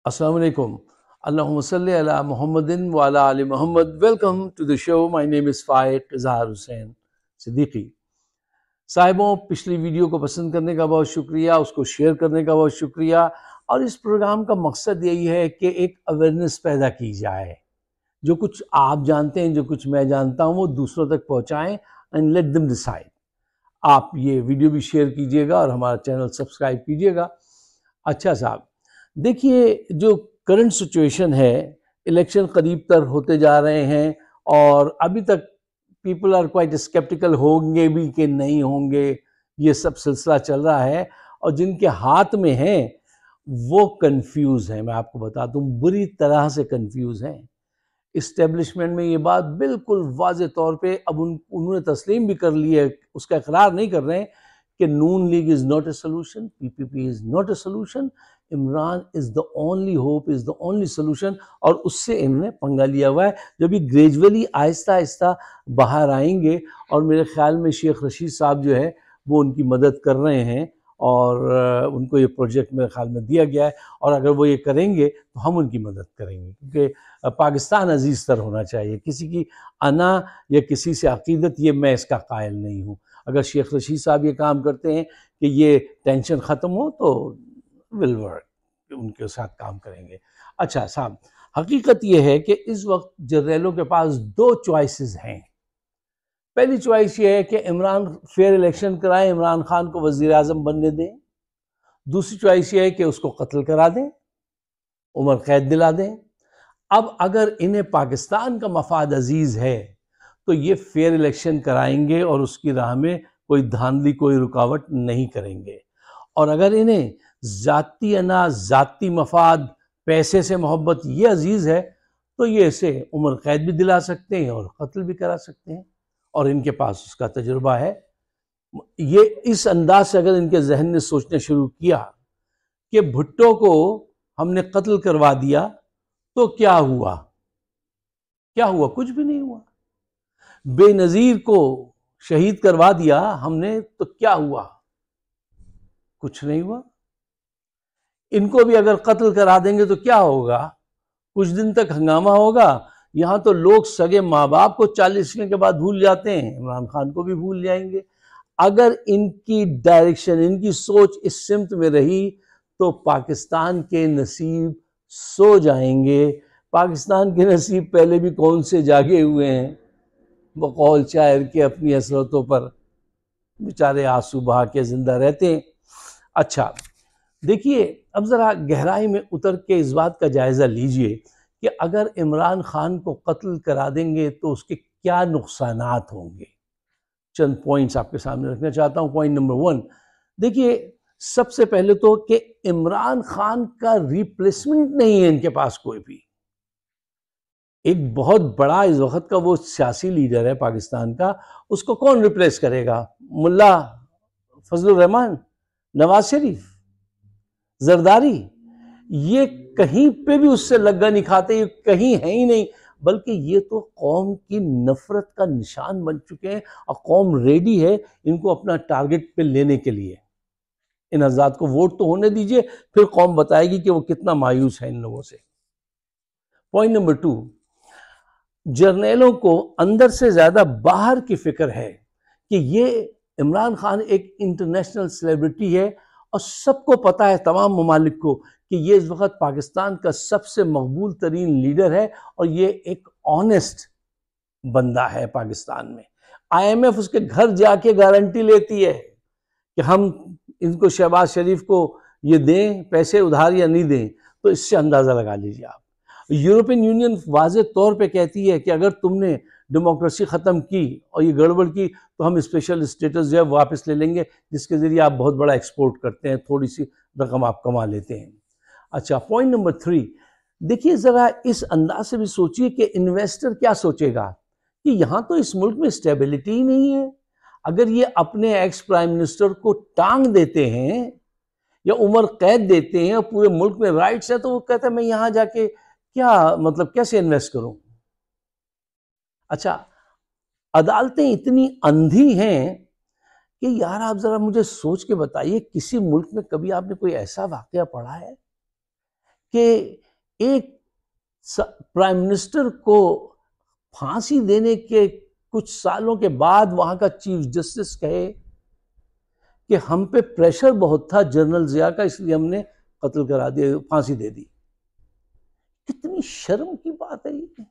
Assalamu alaikum. Allahumma salli ala Muhammadin wa ala ali Muhammad. Welcome to the show. My name is Faiq Zahar Hussain Siddiqui. साहिबों, पिछली video को पसंद करने का बहुत शुक्रिया, उसको शेयर करने का बहुत शुक्रिया। और इस प्रोग्राम का मकसद यही है कि एक अवेयरनेस पैदा की जाए। जो कुछ आप जानते हैं, जो कुछ मैं जानता हूँ, वो दूसरों तक पहुँचाएँ एंड लेट देम डिसाइड। आप ये वीडियो भी शेयर कीजिएगा और हमारा चैनल सब्सक्राइब कीजिएगा। अच्छा साहब, देखिए जो करंट सिचुएशन है, इलेक्शन करीब तर होते जा रहे हैं और अभी तक पीपल आर क्वाइट स्केप्टिकल, होंगे भी कि नहीं होंगे, ये सब सिलसिला चल रहा है। और जिनके हाथ में हैं वो कंफ्यूज हैं। मैं आपको बता दूं, बुरी तरह से कंफ्यूज हैं। इस्टेब्लिशमेंट में ये बात बिल्कुल वाज़े तौर पे अब उन्होंने तस्लीम भी कर ली है, उसका इकरार नहीं कर रहे हैं कि Noon League is not a solution, PPP is not a solution, Imran is the only hope, is the only solution. और उससे इन्होंने पंगा लिया हुआ है। जब ये ग्रेजुअली आहिस्ता आहिस्ता बाहर आएंगे, और मेरे ख्याल में शेख रशीद साहब जो है वो उनकी मदद कर रहे हैं और उनको ये प्रोजेक्ट मेरे ख्याल में दिया गया है। और अगर वो ये करेंगे तो हम उनकी मदद करेंगे, क्योंकि पाकिस्तान अजीज़ तर होना चाहिए। किसी की अना या किसी से अकीदत, ये मैं इसका कायल नहीं हूँ। अगर शेख रशीद साहब ये काम करते हैं कि ये टेंशन ख़त्म हो तो विल वर्क, उनके साथ काम करेंगे। अच्छा साहब, हकीकत ये है कि इस वक्त जर्नैलों के पास दो चॉइसेस हैं। पहली चॉइस ये है कि इमरान फेयर इलेक्शन कराएं, इमरान खान को वज़ीर आज़म बनने दें। दूसरी चॉइस ये है कि उसको कत्ल करा दें, उम्र कैद दिला दें। अब अगर इन्हें पाकिस्तान का मफाद अजीज़ है तो ये फेयर इलेक्शन कराएंगे और उसकी राह में कोई धांधली, कोई रुकावट नहीं करेंगे। और अगर इन्हें ज़ाती अना, ज़ाती मफाद, पैसे से मोहब्बत ये अजीज़ है तो ये इसे उम्र कैद भी दिला सकते हैं और कत्ल भी करा सकते हैं, और इनके पास उसका तजुर्बा है। ये इस अंदाज से अगर इनके जहन ने सोचना शुरू किया कि भुट्टो को हमने कत्ल करवा दिया तो क्या हुआ, क्या हुआ? कुछ भी नहीं हुआ। बेनज़ीर को शहीद करवा दिया हमने तो क्या हुआ? कुछ नहीं हुआ। इनको भी अगर कत्ल करा देंगे तो क्या होगा? कुछ दिन तक हंगामा होगा। यहां तो लोग सगे माँ बाप को 40 के बाद भूल जाते हैं, इमरान खान को भी भूल जाएंगे। अगर इनकी डायरेक्शन, इनकी सोच इस सिमत में रही तो पाकिस्तान के नसीब सो जाएंगे। पाकिस्तान के नसीब पहले भी कौन से जागे हुए हैं, बकौल शायर के अपनी हसरतों पर बेचारे आंसू बहा के जिंदा रहते हैं। अच्छा देखिए, अब ज़रा गहराई में उतर के इस बात का जायज़ा लीजिए कि अगर इमरान खान को कत्ल करा देंगे तो उसके क्या नुकसानात होंगे। चंद पॉइंट्स आपके सामने रखना चाहता हूँ। पॉइंट नंबर 1, देखिए सबसे पहले तो कि इमरान खान का रिप्लेसमेंट नहीं है इनके पास कोई भी। एक बहुत बड़ा इस वक्त का वो सियासी लीडर है पाकिस्तान का, उसको कौन रिप्लेस करेगा? मुल्ला फजलुर रहमान, नवाज शरीफ, जरदारी, ये कहीं पे भी उससे लग्गा नहीं खाते, ये कहीं है ही नहीं। बल्कि ये तो कौम की नफरत का निशान बन चुके हैं और कौम रेडी है इनको अपना टारगेट पे लेने के लिए। इन हज़रात को वोट तो होने दीजिए, फिर कौम बताएगी कि वो कितना मायूस है इन लोगों से। पॉइंट नंबर 2, जर्नैलों को अंदर से ज्यादा बाहर की फिक्र है कि ये इमरान खान एक इंटरनेशनल सेलिब्रिटी है और सबको पता है, तमाम ममालिक को, कि ये इस वक्त पाकिस्तान का सबसे मकबूल तरीन लीडर है और ये एक ऑनेस्ट बंदा है पाकिस्तान में। IMF उसके घर जाके गारंटी लेती है कि हम इनको, शहबाज शरीफ को ये दें पैसे उधार या नहीं दें। तो इससे अंदाज़ा लगा लीजिए आप। यूरोपियन यूनियन वाज़े तौर पे कहती है कि अगर तुमने डेमोक्रेसी ख़त्म की और ये गड़बड़ की तो हम स्पेशल स्टेटस जो है वापस ले लेंगे, जिसके ज़रिए आप बहुत बड़ा एक्सपोर्ट करते हैं, थोड़ी सी रकम आप कमा लेते हैं। अच्छा, पॉइंट नंबर 3, देखिए ज़रा इस अंदाज से भी सोचिए कि इन्वेस्टर क्या सोचेगा कि यहाँ तो इस मुल्क में स्टेबिलिटी ही नहीं है। अगर ये अपने एक्स प्राइम मिनिस्टर को टांग देते हैं या उम्र कैद देते हैं और पूरे मुल्क में राइट्स है, तो वो कहता है मैं यहाँ जाके क्या, मतलब कैसे इन्वेस्ट करूं? अच्छा, अदालतें इतनी अंधी हैं कि यार आप जरा मुझे सोच के बताइए, किसी मुल्क में कभी आपने कोई ऐसा वाकया पढ़ा है कि एक प्राइम मिनिस्टर को फांसी देने के कुछ सालों के बाद वहां का चीफ जस्टिस कहे कि हम पे प्रेशर बहुत था जनरल जिया का, इसलिए हमने कत्ल करा दिया, फांसी दे दी। कितनी शर्म की बात है ये।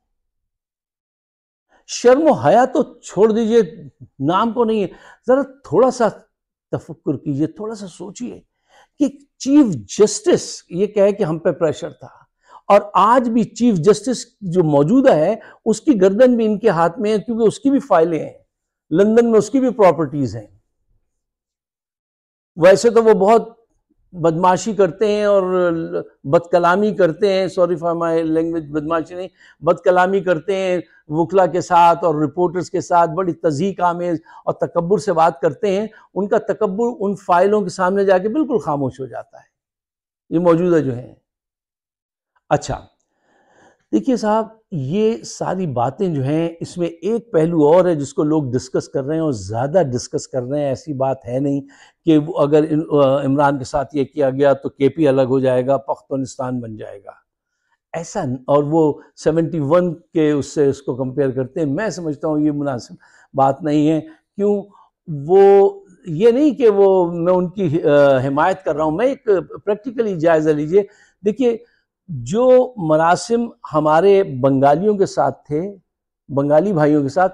शर्म और हया तो छोड़ दीजिए, नाम को नहीं है। जरा थोड़ा सा तफक्कुर कीजिए, थोड़ा सा सोचिए कि चीफ जस्टिस ये कहे कि हम पे प्रेशर था, और आज भी चीफ जस्टिस जो मौजूदा है उसकी गर्दन भी इनके हाथ में है, क्योंकि उसकी भी फाइलें हैं, लंदन में उसकी भी प्रॉपर्टीज हैं। वैसे तो वो बहुत बदमाशी करते हैं और बदकलामी करते हैं, सॉरी फॉर माय लैंग्वेज, बदमाशी नहीं, बदकलामी करते हैं वकला के साथ और रिपोर्टर्स के साथ, बड़ी तज़हीक आमेज और तकब्बुर से बात करते हैं। उनका तकब्बुर उन फाइलों के सामने जाके बिल्कुल खामोश हो जाता है, ये मौजूदा जो है। अच्छा देखिए साहब, ये सारी बातें जो हैं, इसमें एक पहलू और है जिसको लोग डिस्कस कर रहे हैं और ज़्यादा डिस्कस कर रहे हैं। ऐसी बात है नहीं कि अगर इमरान के साथ ये किया गया तो केपी अलग हो जाएगा, पख्तूनिस्तान बन जाएगा, ऐसा। और वो 71 के उससे इसको कंपेयर करते हैं। मैं समझता हूँ ये मुनासिब बात नहीं है। क्यों? वो ये नहीं कि वो मैं उनकी हिमायत कर रहा हूँ, मैं एक प्रैक्टिकली जायज़ा लीजिए। देखिए, जो मरासिम हमारे बंगालियों के साथ थे, बंगाली भाइयों के साथ,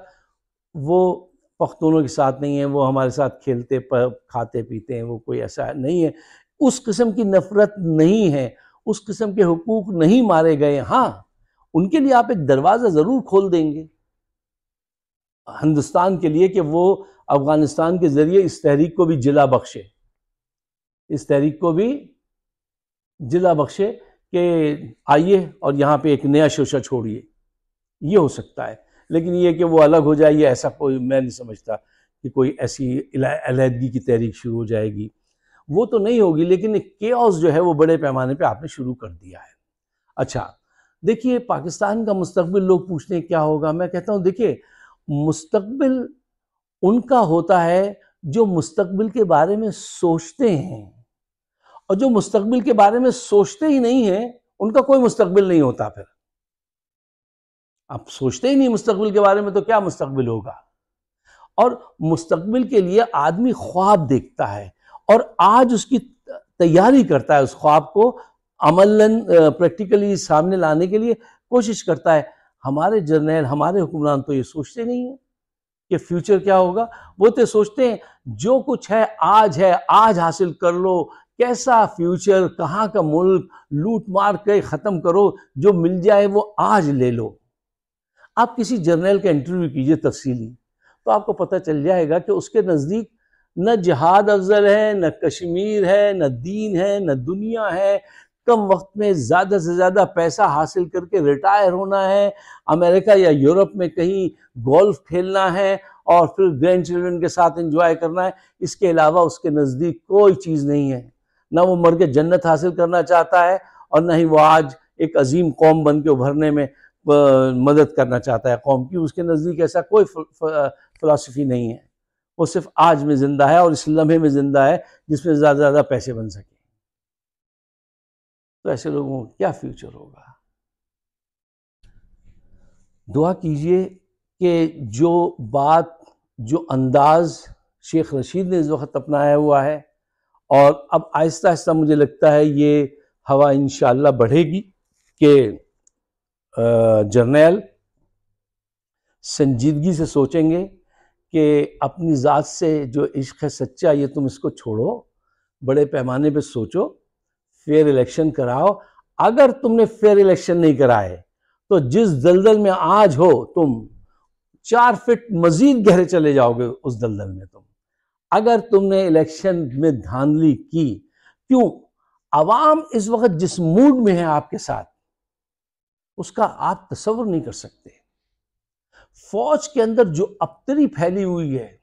वो पख्तूनों के साथ नहीं है। वो हमारे साथ खेलते खाते पीते हैं, वो कोई ऐसा नहीं है। उस किस्म की नफरत नहीं है, उस किस्म के हुकूक नहीं मारे गए। हाँ, उनके लिए आप एक दरवाज़ा ज़रूर खोल देंगे हिंदुस्तान के लिए कि वो अफगानिस्तान के ज़रिए इस तहरीक को भी जिला बख्शे, इस तहरीक को भी जिला बख्शे कि आइए और यहाँ पे एक नया शोशा छोड़िए। ये हो सकता है, लेकिन ये कि वो अलग हो जाए, ये ऐसा कोई मैं नहीं समझता कि कोई ऐसी अलहदगी की तहरीक शुरू हो जाएगी। वो तो नहीं होगी, लेकिन केओस जो है वो बड़े पैमाने पे आपने शुरू कर दिया है। अच्छा देखिए, पाकिस्तान का मुस्तकबिल लोग पूछते हैं क्या होगा। मैं कहता हूँ देखिए, मुस्तकबिल उनका होता है जो मुस्तकबिल के बारे में सोचते हैं, और जो मुस्तकबिल के बारे में सोचते ही नहीं है उनका कोई मुस्तकबिल नहीं होता। फिर आप सोचते ही नहीं मुस्तकबिल के बारे में तो क्या मुस्तकबिल होगा। और मुस्तकबिल के लिए आदमी ख्वाब देखता है और आज उसकी तैयारी करता है, उस ख्वाब को अमलन प्रैक्टिकली सामने लाने के लिए कोशिश करता है। हमारे जर्नैल, हमारे हुक्मरान तो ये सोचते नहीं है कि फ्यूचर क्या होगा। वो तो सोचते हैं जो कुछ है आज हासिल कर लो, कैसा फ्यूचर, कहाँ का मुल्क, लूट मार के ख़त्म करो, जो मिल जाए वो आज ले लो। आप किसी जर्नल का इंटरव्यू कीजिए तफसीली, तो आपको पता चल जाएगा कि उसके नज़दीक न जिहाद अफजल है, न कश्मीर है, न दीन है, न दुनिया है। कम वक्त में ज़्यादा से ज़्यादा पैसा हासिल करके रिटायर होना है, अमेरिका या यूरोप में कहीं गोल्फ खेलना है और फिर ग्रैंड चिल्ड्रन के साथ एंजॉय करना है। इसके अलावा उसके नज़दीक कोई चीज़ नहीं है। ना वो मर के जन्नत हासिल करना चाहता है और ना ही वो आज एक अजीम कौम बन के उभरने में मदद करना चाहता है कौम की। उसके नज़दीक ऐसा कोई फ़िलासफ़ी नहीं है। वो सिर्फ आज में ज़िंदा है और इस लम्हे में ज़िंदा है जिसमें ज़्यादा से ज़्यादा पैसे बन सके। तो ऐसे लोगों का क्या फ्यूचर होगा। दुआ कीजिए कि जो अंदाज़ शेख रशीद ने इस वक्त अपनाया हुआ है, और अब आहिस्ता आहिस्ता मुझे लगता है ये हवा इंशाअल्लाह बढ़ेगी कि जर्नैल संजीदगी से सोचेंगे कि अपनी ज़ात से जो इश्क है सच्चा, ये तुम इसको छोड़ो, बड़े पैमाने पे सोचो, फेयर इलेक्शन कराओ। अगर तुमने फेयर इलेक्शन नहीं कराए तो जिस दलदल में आज हो तुम 4 फीट मजीद गहरे चले जाओगे उस दलदल में तुम, अगर तुमने इलेक्शन में धांधली की। क्यों? अवाम इस वक्त जिस मूड में है आपके साथ, उसका आप तसव्वुर नहीं कर सकते। फौज के अंदर जो अबतरी फैली हुई है,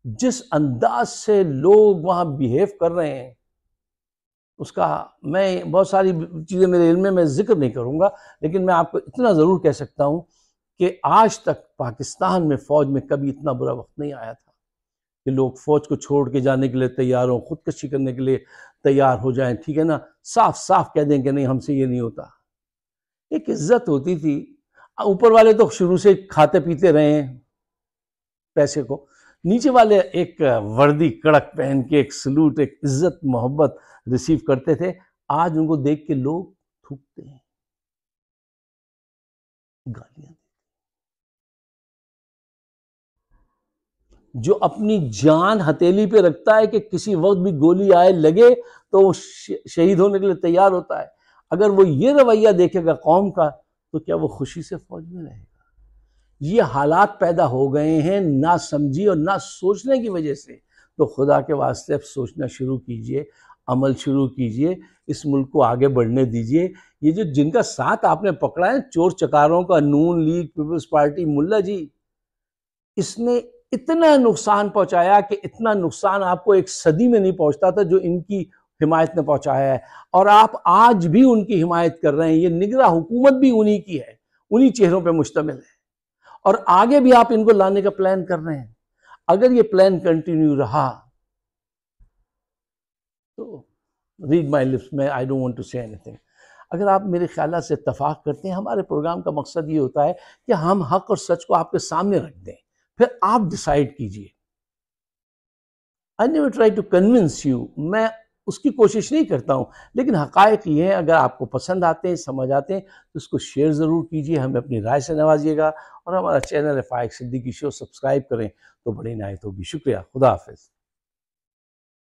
जिस अंदाज से लोग वहां बिहेव कर रहे हैं, उसका मैं बहुत सारी चीज़ें मेरे इल्म में मैं जिक्र नहीं करूंगा, लेकिन मैं आपको इतना ज़रूर कह सकता हूं कि आज तक पाकिस्तान में फ़ौज में कभी इतना बुरा वक्त नहीं आया था। कि लोग फौज को छोड़ के जाने के लिए तैयार हों, खुदकशी करने के लिए तैयार हो जाएं, ठीक है ना, साफ साफ कह दें कि नहीं हमसे ये नहीं होता। एक इज्जत होती थी। ऊपर वाले तो शुरू से खाते पीते रहे हैं पैसे को, नीचे वाले एक वर्दी कड़क पहन के एक सलूट, एक इज्जत मोहब्बत रिसीव करते थे। आज उनको देख के लोग थूकते हैं, गालियां। जो अपनी जान हथेली पे रखता है कि किसी वक्त भी गोली आए लगे तो वो शहीद होने के लिए तैयार होता है, अगर वो ये रवैया देखेगा कौम का तो क्या वो खुशी से फौज में रहेगा? ये हालात पैदा हो गए हैं ना समझी और ना सोचने की वजह से। तो खुदा के वास्ते अब सोचना शुरू कीजिए, अमल शुरू कीजिए, इस मुल्क को आगे बढ़ने दीजिए। ये जो जिनका साथ आपने पकड़ा है चोर चकारों का, नून लीग, पीपल्स पार्टी, मुल्ला जी, इसने इतना नुकसान पहुंचाया कि इतना नुकसान आपको एक सदी में नहीं पहुंचता था जो इनकी हिमायत ने पहुंचाया है। और आप आज भी उनकी हिमायत कर रहे हैं। ये निगरां हुकूमत भी उन्हीं की है, उन्हीं चेहरों पे मुश्तमिल है, और आगे भी आप इनको लाने का प्लान कर रहे हैं। अगर ये प्लान कंटिन्यू रहा तो रीड माई लिप्स में, I don't want to say anything. अगर आप मेरे ख्याल से इत्तफाक करते हैं, हमारे प्रोग्राम का मकसद ये होता है कि हम हक और सच को आपके सामने रख दें, फिर आप डिसाइड कीजिए। I never try to convince you, मैं उसकी कोशिश नहीं करता हूँ, लेकिन हकायक ये है, अगर आपको पसंद आते हैं, समझ आते हैं तो उसको शेयर ज़रूर कीजिए, हमें अपनी राय से नवाजिएगा, और हमारा चैनल है फाइक सिद्दीकी शो सब्सक्राइब करें तो बड़ी इनायत होगी। शुक्रिया, खुदा हाफिज़।